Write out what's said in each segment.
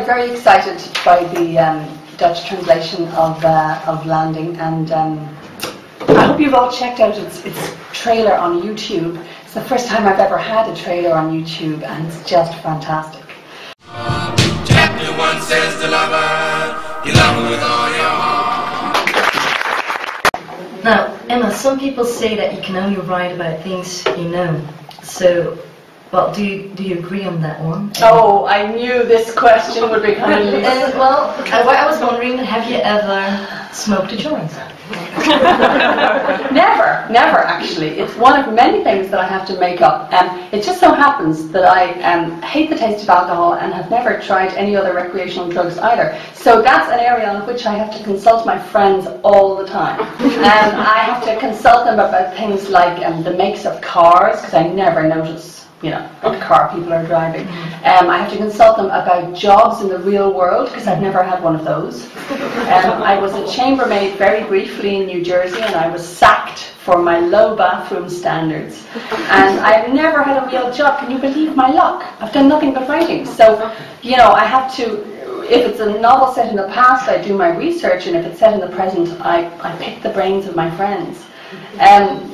very excited by the Dutch translation of Landing, and I hope you've all checked out its trailer on YouTube. It's the first time I've ever had a trailer on YouTube, and it's just fantastic. Chapter 1 says the lover, you love her with all your heart. Now, Emma, some people say that you can only write about things you know. So, well, do you agree on that one? Oh, I knew this question would be coming. Well, I was wondering, have you ever smoked a joint? Never actually. It's one of many things that I have to make up. It just so happens that I hate the taste of alcohol and have never tried any other recreational drugs either. So that's an area on which I have to consult my friends all the time. I have to consult them about things like the makes of cars, because I never notice, you know, what car people are driving. I have to consult them about jobs in the real world, because I've never had one of those. I was a chambermaid very briefly in New Jersey, and I was sacked for my low bathroom standards. And I've never had a real job. Can you believe my luck? I've done nothing but writing. So, you know, I have to, if it's a novel set in the past, I do my research, and if it's set in the present, I pick the brains of my friends.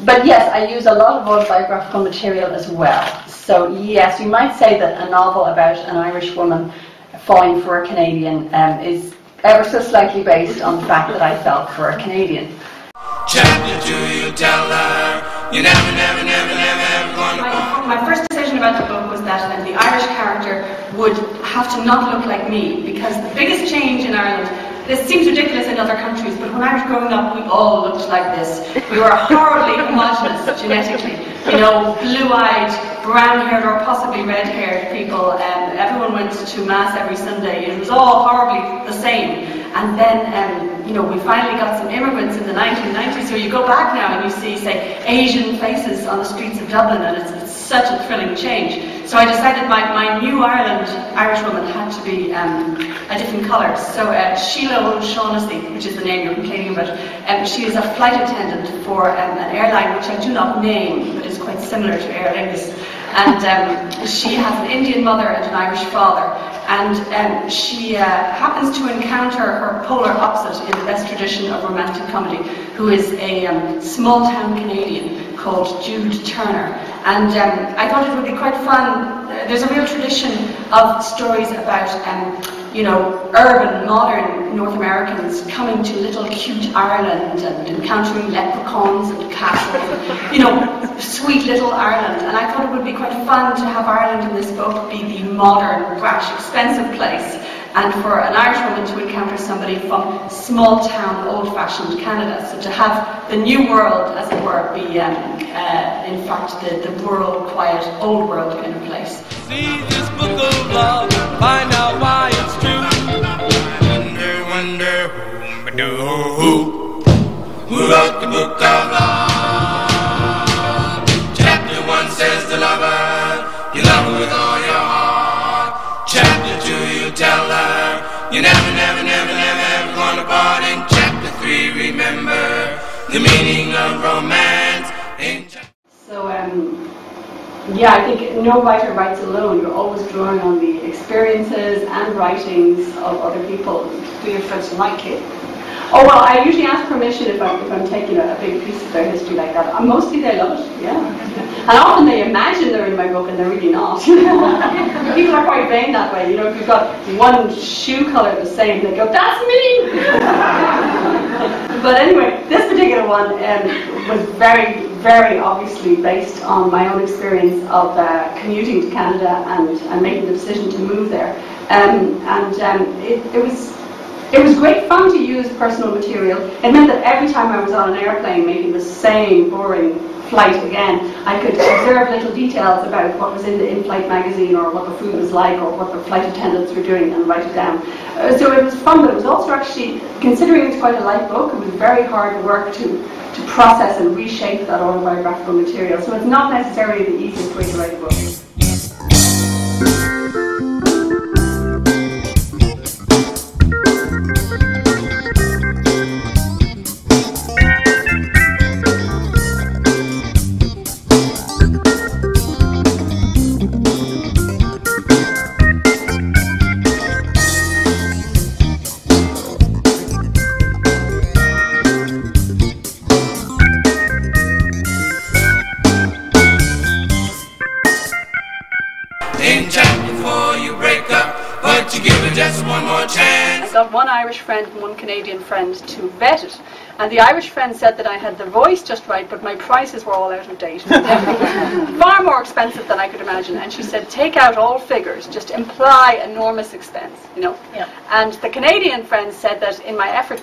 But yes, I use a lot of autobiographical material as well. So yes, you might say that a novel about an Irish woman falling for a Canadian is ever so slightly based on the fact that I fell for a Canadian. Chapter 2, you tell her, you never gonna fall. My first decision about the book was that the Irish character would have to not look like me, because the biggest change in Ireland, this seems ridiculous in other countries, but when I was growing up, we all looked like this. We were horribly homogenous genetically. You know, blue-eyed, brown-haired, or possibly red-haired people. Everyone went to Mass every Sunday. It was all horribly the same. And then, you know, we finally got some immigrants in the 1990s. So you go back now and you see, say, Asian faces on the streets of Dublin, and it's such a thrilling change. So I decided my new Irish woman had to be a different colour. So Sheila O'Shaughnessy, which is the name you're complaining about, she is a flight attendant for an airline which I do not name, but is quite similar to Aer Lingus. And she has an Indian mother and an Irish father. And she happens to encounter her polar opposite in the best tradition of romantic comedy, who is a small-town Canadian called Jude Turner. And I thought it would be quite fun. There's a real tradition of stories about, you know, urban, modern North Americans coming to little cute Ireland and encountering leprechauns and castles, and, you know, sweet little Ireland. And I thought it would be quite fun to have Ireland in this book be the modern, brash, expensive place, and for an Irish woman to encounter somebody from small-town, old-fashioned Canada. So to have the new world, as it were, be in fact the rural, quiet, old world kind of place. See this book of love, find out why it's true. Wonder who wrote the book of love? Chapter 1 says the lover, you love her with all your heart. Chapter 2, you tell her, you never gonna part. In chapter 3, remember the meaning of romance. So, yeah, I think no writer writes alone. You're always drawing on the experiences and writings of other people. Do your friends like it? Oh, well, I usually ask permission if I'm taking a big piece of their history like that. Mostly they love it, yeah. And often they imagine they're in my book and they're really not. People are quite vain that way. You know, if you've got one shoe colour the same, they go, that's me! But anyway, this particular one was very, very obviously based on my own experience of commuting to Canada and making the decision to move there. It was great fun to use personal material. It meant that every time I was on an airplane making the same boring flight again, I could observe little details about what was in the in-flight magazine, or what the food was like, or what the flight attendants were doing, and write it down. So it was fun, but it was also actually, considering it's quite a light book, it was very hard work to process and reshape that autobiographical material. So it's not necessarily the easiest way to write a book. got one Irish friend and one Canadian friend to vet it. And the Irish friend said that I had the voice just right, but my prices were all out of date. Far more expensive than I could imagine. And she said, take out all figures, just imply enormous expense, you know. Yeah. And the Canadian friend said that in my effort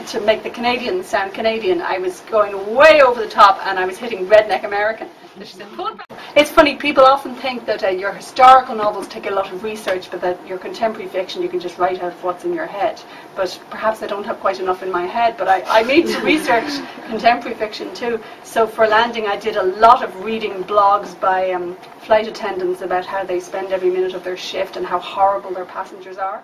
to make the Canadians sound Canadian, I was going way over the top and I was hitting redneck American. So she said, pull it back. It's funny, people often think that your historical novels take a lot of research, but that your contemporary fiction, you can just write out what's in your head. But perhaps I don't have quite enough in my head, but I need to research contemporary fiction too. So for Landing, I did a lot of reading blogs by flight attendants about how they spend every minute of their shift and how horrible their passengers are.